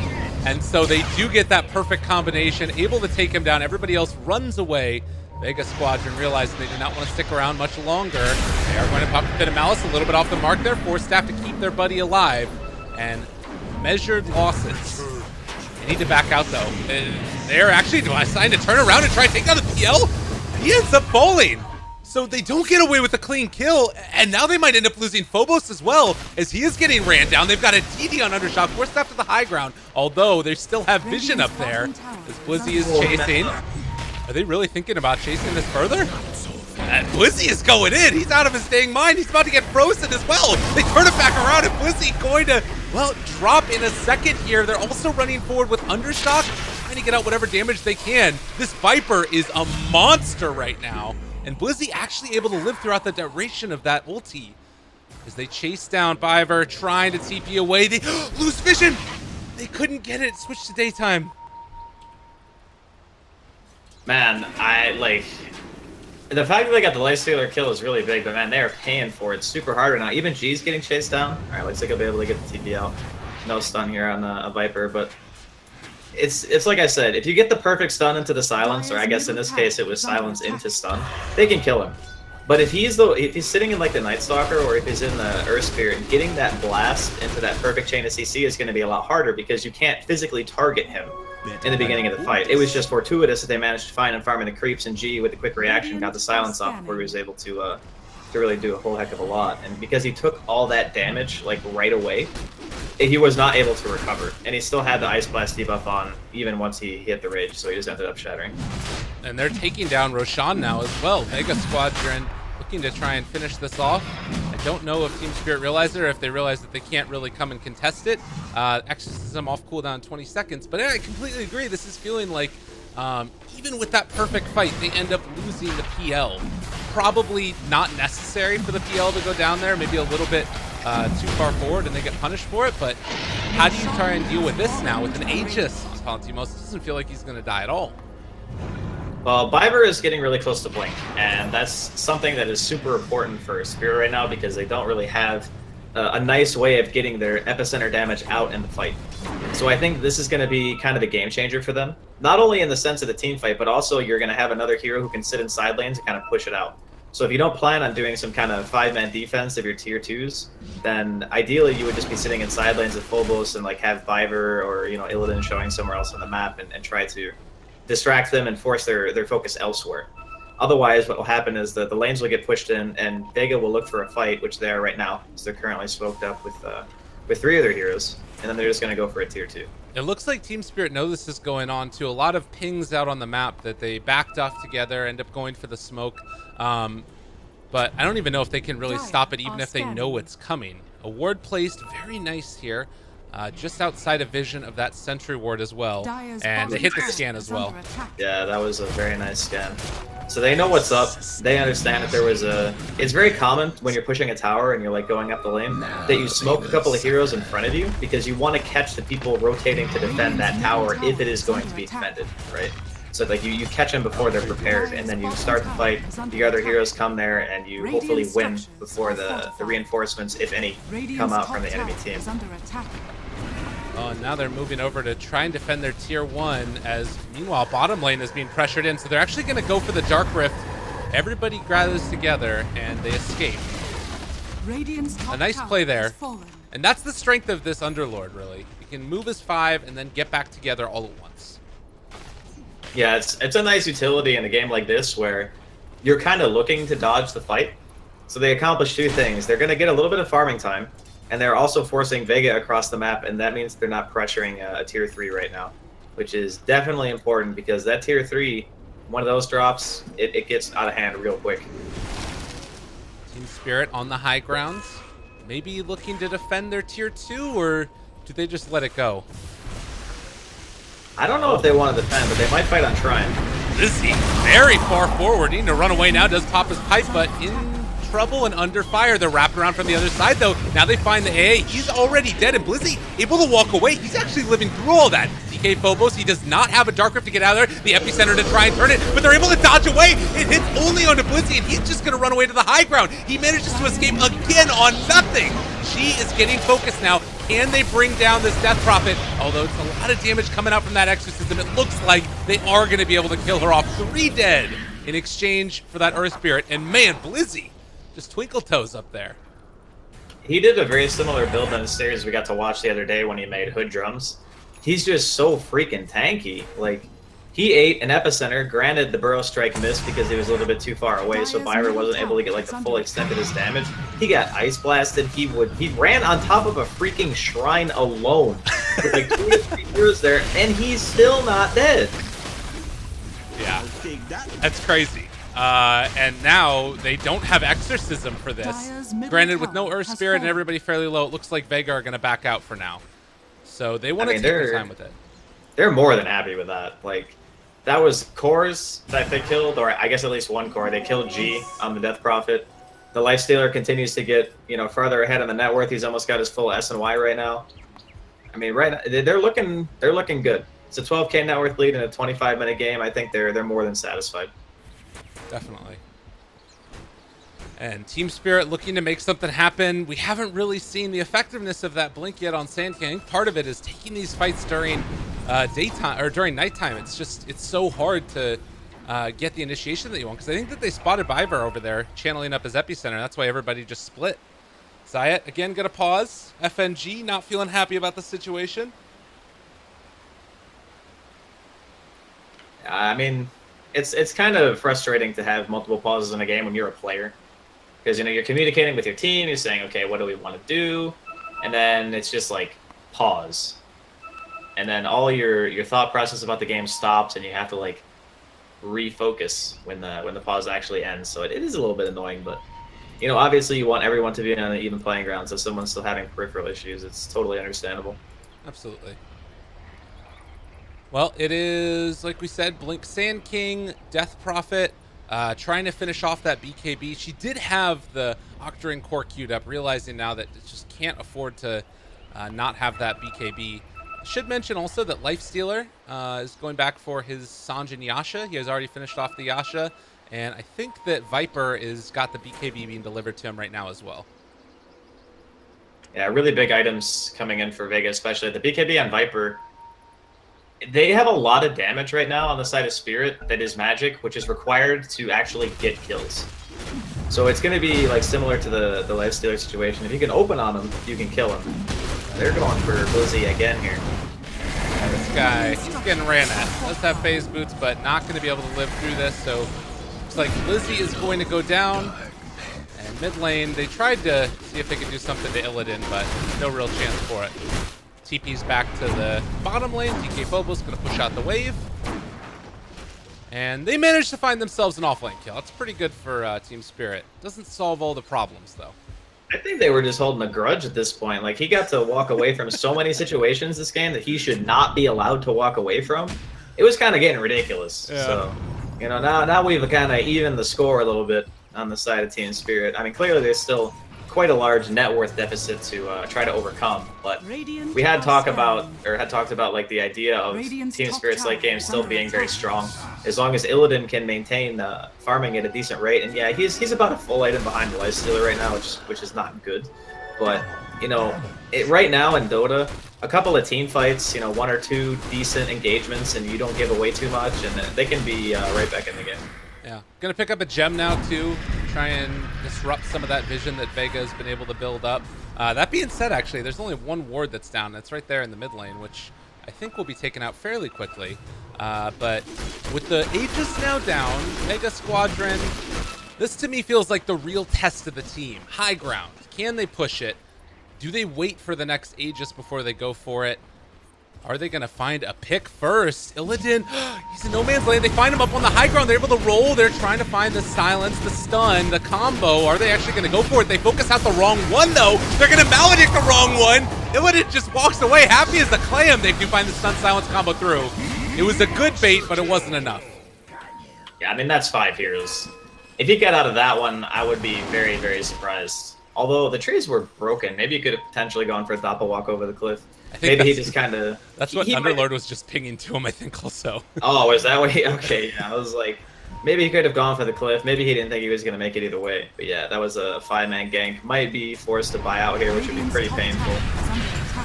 and so they do get that perfect combination, able to take him down. Everybody else runs away. Vega Squadron realizing they do not want to stick around much longer. They are going to pop a bit of Malice, a little bit off the mark there, force staff to keep their buddy alive, and measured losses. They need to back out, though. They're actually deciding to turn around and try to take down the PL. He ends up falling. So they don't get away with a clean kill, and now they might end up losing Phobos as well, as he is getting ran down. They've got a TD on Undershock, forced up to the high ground, although they still have vision up there, as Blizzy is chasing. Are they really thinking about chasing this further? And Blizzy is going in. He's out of his dang mind. He's about to get frozen as well. They turn it back around, and Blizzy going to, well, drop in a second here. They're also running forward with Undershock, trying to get out whatever damage they can. This Viper is a monster right now, and Blizzy actually able to live throughout the duration of that ulti. As they chase down Viper, trying to TP away. They lose vision. They couldn't get it. Switch to daytime. Man, the fact that they got the Lifestealer kill is really big, but man, they are paying for it super hard right now. Even G's getting chased down. All right, looks like I'll be able to get the TPL. No stun here on a Viper, but it's like I said, if you get the perfect stun into the silence, or I guess in this case it was silence into stun, they can kill him. But if he's sitting in like the Night Stalker, or if he's in the Earth Spirit, getting that blast into that perfect chain of CC is going to be a lot harder because you can't physically target him in the beginning of the fight. It was just fortuitous that they managed to find and farm in the creeps, and G with the quick reaction got the silence off before he was able to really do a whole heck of a lot. And because he took all that damage like right away, he was not able to recover, and he still had the Ice Blast debuff on even once he hit the rage, so he just ended up shattering. And they're taking down Roshan now as well. Vega Squadron looking to try and finish this off. I don't know if Team Spirit realized it, or if they realize that they can't really come and contest it. Exorcism off cooldown 20 seconds, but I completely agree. This is feeling like, even with that perfect fight, they end up losing the PL. Probably not necessary for the PL to go down there, maybe a little bit too far forward and they get punished for it, but how do you try and deal with this now with an Aegis on Palantimos? It doesn't feel like he's going to die at all. Well, Viper is getting really close to Blink, and that's something that is super important for Spirit right now because they don't really have a nice way of getting their epicenter damage out in the fight. So I think this is going to be kind of a game changer for them. Not only in the sense of the team fight, but also you're going to have another hero who can sit in side lanes and kind of push it out. So if you don't plan on doing some kind of 5-man defense of your tier 2s, then ideally you would just be sitting in side lanes of Phobos and like have Viper or Illidan showing somewhere else on the map and try to distract them and force their focus elsewhere. Otherwise, what will happen is that the lanes will get pushed in, and Vega will look for a fight, which they are right now, because they're currently smoked up with 3 other heroes, and then they're just going to go for a tier 2. It looks like Team Spirit know this is going on too. A lot of pings out on the map that they backed off together, end up going for the smoke. But I don't even know if they can really stop it, even if they know it's coming. A ward placed, very nice here. Just outside of vision of that sentry ward as well, and they hit the scan as well. Yeah, that was a very nice scan. So they know what's up. They understand that there was it's very common when you're pushing a tower and you're like going up the lane that you smoke a couple of heroes in front of you because you want to catch the people rotating to defend that tower if it is going to be defended, right? So like you catch them before they're prepared, and then you start the fight. The other heroes come there, and you hopefully win before the reinforcements, if any, come out from the enemy team. Oh, and now they're moving over to try and defend their tier 1 as meanwhile bottom lane is being pressured in. So they're actually going to go for the Dark Rift. Everybody gathers together and they escape. A nice play there. And that's the strength of this Underlord, really. He can move as 5 and then get back together all at once. Yeah, it's a nice utility in a game like this where you're kind of looking to dodge the fight. So they accomplish 2 things. They're going to get a little bit of farming time, and they're also forcing Vega across the map, and that means they're not pressuring a tier 3 right now, which is definitely important because that tier 3, one of those drops, it gets out of hand real quick. Team Spirit on the high grounds, maybe looking to defend their tier 2, or do they just let it go? I don't know if they want to defend, but they might fight on Shrine. Lizzie very far forward, needing to run away now, does pop his pipe, but in trouble and under fire. They're wrapped around from the other side, though. Now they find the AA. He's already dead, and Blizzy able to walk away. He's actually living through all that. DK Phobos, he does not have a Dark Rift to get out of there. The epicenter to try and turn it, but they're able to dodge away. It hits only onto Blizzy, and he's just going to run away to the high ground. He manages to escape again on nothing. She is getting focused now. Can they bring down this Death Prophet? Although it's a lot of damage coming out from that Exorcism, it looks like they are going to be able to kill her off. 3 dead in exchange for that Earth Spirit. And man, Blizzy just twinkle toes up there. He did a very similar build on the series we got to watch the other day when he made Hood Drums. He's just so freaking tanky. Like, he ate an Epicenter. Granted, the Burrow Strike missed because he was a little bit too far away, so Byra wasn't able to get like the full extent of his damage. He got Ice Blasted. He ran on top of a freaking shrine alone with like 2 to 3 heroes there, and he's still not dead. Yeah, that's crazy. And now they don't have Exorcism for this. Granted, with no Earth Spirit and everybody fairly low, it looks like Vega are going to back out for now. So they want to take their time with it. They're more than happy with that. Like, that was cores that they killed, or I guess at least 1 core. They killed G on the Death Prophet. The Lifestealer continues to get, farther ahead on the net worth. He's almost got his full S and Y right now. I mean, right now, they're looking good. It's a 12K net worth lead in a 25-minute game. I think they're more than satisfied. Definitely. And Team Spirit looking to make something happen. We haven't really seen the effectiveness of that blink yet on Sand King. Part of it is taking these fights during daytime or during nighttime. It's so hard to get the initiation that you want, because I think that they spotted Biver over there channeling up his epicenter. That's why everybody just split. Zayat again got a pause. FNG not feeling happy about the situation. I mean, it's kind of frustrating to have multiple pauses in a game when you're a player, because you're communicating with your team. You're saying, okay, what do we want to do? And then it's just like pause, and then all your thought process about the game stops, and you have to like refocus when the pause actually ends. So it is a little bit annoying, but obviously you want everyone to be on an even playing ground. So if someone's still having peripheral issues, it's totally understandable. Absolutely. Well, it is, like we said, Blink Sand King, Death Prophet, trying to finish off that BKB. She did have the Octarine core queued up, realizing now that it just can't afford to not have that BKB. Should mention also that Lifestealer is going back for his Sanjin Yasha. He has already finished off the Yasha, and I think that Viper is got the BKB being delivered to him right now as well. Yeah, really big items coming in for Vega, especially the BKB on Viper. They have a lot of damage right now on the side of Spirit that is magic, which is required to actually get kills. So it's going to be like similar to the Lifestealer situation. If you can open on them, you can kill them. They're going for Blizzy again here. This guy, he's getting ran at. Does have phase boots, but not going to be able to live through this. So looks like Blizzy is going to go down. And mid lane, they tried to see if they could do something to Illidan, but no real chance for it. TP's back to the bottom lane. DK Phobos going to push out the wave. And they managed to find themselves an offlane kill. That's pretty good for Team Spirit. Doesn't solve all the problems, though. I think they were just holding a grudge at this point. Like, he got to walk away from so many situations this game that he should not be allowed to walk away from. It was kind of getting ridiculous. Yeah. So, now we've kind of evened the score a little bit on the side of Team Spirit. I mean, clearly there's still quite a large net worth deficit to try to overcome, but we had talked about like the idea of Team Spirit's late game still being very strong, as long as Illidan can maintain farming at a decent rate. And yeah, he's about a full item behind the Lifestealer right now, which is not good. But right now in Dota, a couple of team fights, you know, 1 or 2 decent engagements, and you don't give away too much, and they can be right back in the game. Yeah, gonna pick up a gem now too, try and disrupt some of that vision that Vega has been able to build up. That being said, actually, there's only 1 ward that's down. That's right there in the mid lane, which I think will be taken out fairly quickly. But with the Aegis now down, Vega Squadron, this to me feels like the real test of the team. High ground. Can they push it? Do they wait for the next Aegis before they go for it? Are they going to find a pick first? Illidan, he's in no man's land. They find him up on the high ground. They're able to roll. They're trying to find the silence, the stun, the combo. Are they actually going to go for it? They focus out the wrong one, though. They're going to maledict the wrong one. Illidan just walks away. Happy as the clam they do find the stun silence combo through. It was a good bait, but it wasn't enough. Yeah, I mean, that's 5 heroes. If you get out of that one, I would be very, very surprised. Although the trees were broken, maybe you could have potentially gone for a doppel walk over the cliff. Maybe he just kind of... That's what Underlord was just pinging to him, I think, also. Oh, is that way? Okay, yeah, I was like, maybe he could have gone for the cliff. Maybe he didn't think he was going to make it either way. But yeah, that was a 5-man gank. Might be forced to buy out here, which would be pretty painful.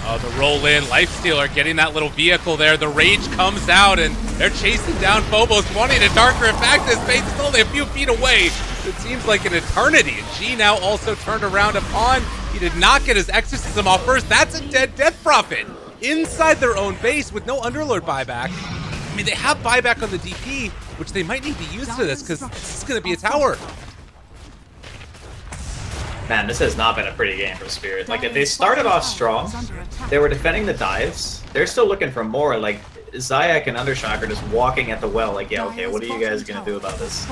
Oh, the roll in. Lifestealer getting that little vehicle there. The rage comes out, and they're chasing down Phobos, wanting a darker effect. His base is only a few feet away. It seems like an eternity. And G now also turned around upon. He did not get his exorcism off first. That's a dead Death Prophet inside their own base with no Underlord buyback. I mean, they have buyback on the DP, which they might need to use for this because this is going to be a tower. Man, this has not been a pretty game for Spirit. Like, if they started off strong, they were defending the dives. They're still looking for more. Like, Zayak and Undershock are just walking at the well. Like, yeah, okay, what are you guys going to do about this?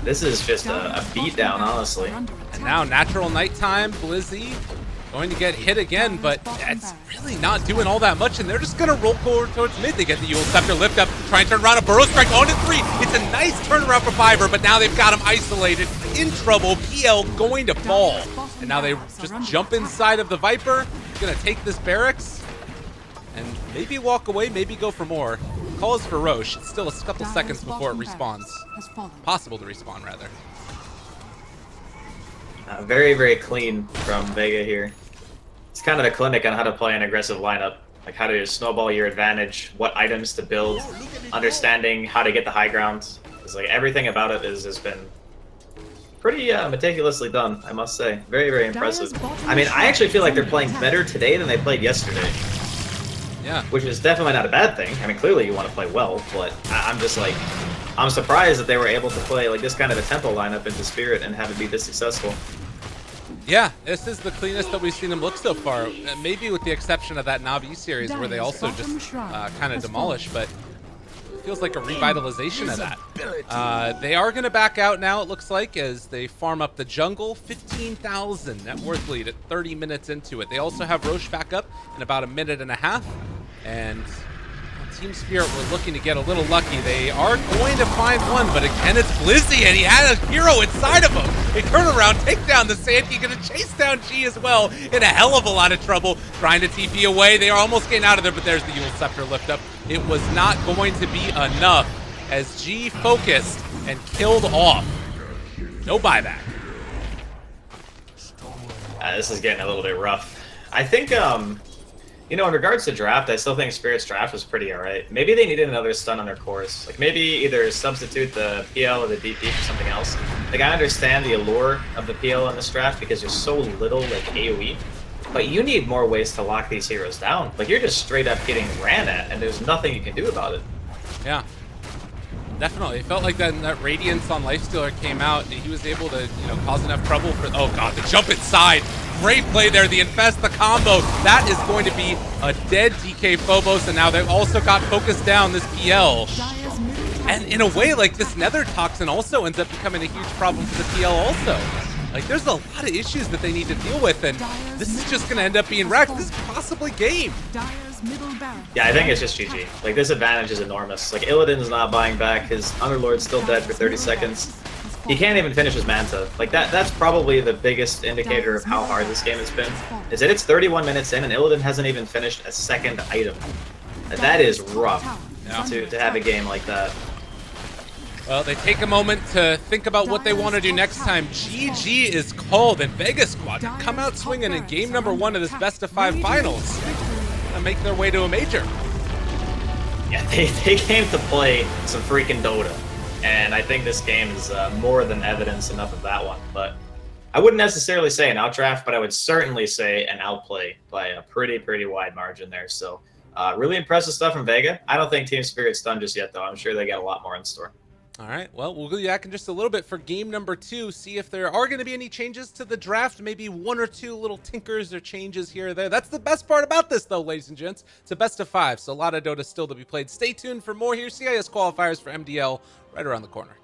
This is just a beatdown, honestly. And now Natural Nighttime, Blizzy going to get hit again, but it's really not doing all that much, and they're just going to roll forward towards mid. They get the Yule Scepter lift up, try and turn around a Burrow Strike on to 3. It's a nice turnaround for Fiverr, but now they've got him isolated, in trouble. PL going to fall. And now they just jump inside of the Viper. Going to take this barracks and maybe walk away, maybe go for more. Call is for Roche. It's still a couple seconds before it respawns. Possible to respawn, rather. Very, very clean from Vega here. It's kind of a clinic on how to play an aggressive lineup. Like how to snowball your advantage, what items to build, understanding how to get the high ground. It's like everything about it has been pretty meticulously done, I must say. Very, very impressive. I mean, I actually feel like they're playing better today than they played yesterday. Yeah. Which is definitely not a bad thing. I mean, clearly you want to play well, but I'm just like, I'm surprised that they were able to play like this kind of a tempo lineup into Spirit and have it be this successful. Yeah, this is the cleanest that we've seen them look so far. Maybe with the exception of that Navi series where they also just kind of demolish, but it feels like a revitalization of that. They are going to back out now, it looks like, as they farm up the jungle. 15,000 net worth lead at 30 minutes into it. They also have Roche back up in about a minute and a half, and Team Spirit were looking to get a little lucky. They are going to find one, but again, it's Blizzy, and he had a hero inside of him. They turn around, take down the Sandkey, gonna chase down G as well, in a hell of a lot of trouble, trying to TP away. They are almost getting out of there, but there's the Yule Scepter lift up. It was not going to be enough as G focused and killed off. No buyback. This is getting a little bit rough. I think, you know, in regards to draft, I still think Spirit's draft was pretty alright. Maybe they needed another stun on their cores. Like, maybe either substitute the PL or the DP for something else. Like, I understand the allure of the PL in this draft because there's so little, like, AoE. But you need more ways to lock these heroes down. Like, you're just straight up getting ran at, and there's nothing you can do about it. Yeah. Definitely. It felt like that Radiance on Lifestealer came out, and he was able to, you know, cause enough trouble for... Oh, God, the jump inside. Great play there. The Infest, the combo. That is going to be a dead DK Phobos, and now they've also got focused down this PL. And in a way, like, this Nether Toxin also ends up becoming a huge problem for the PL also. Like, there's a lot of issues that they need to deal with, and this is just going to end up being wrecked. This is possibly game. Yeah, I think it's just GG. Like, this advantage is enormous. Like, Illidan's not buying back. His Underlord's still dead for 30 seconds. He can't even finish his Manta. Like, that's probably the biggest indicator of how hard this game has been, is that it's 31 minutes in and Illidan hasn't even finished a second item. That is rough to have a game like that. Well, they take a moment to think about what they want to do next time. GG is called, and Vega Squadron come out swinging in game number 1 of this best-of-5 finals. to make their way to a major. Yeah, they came to play some freaking Dota. And I think this game is more than evidence enough of that one. But I wouldn't necessarily say an outdraft, but I would certainly say an outplay by a pretty wide margin there. So really impressive stuff from Vega. I don't think Team Spirit's done just yet, though. I'm sure they got a lot more in store. All right, well, we'll go back in just a little bit for game number 2, see if there are going to be any changes to the draft, maybe 1 or 2 little tinkers or changes here or there. That's the best part about this, though, ladies and gents. It's a best of 5, so a lot of Dota still to be played. Stay tuned for more here. CIS qualifiers for MDL right around the corner.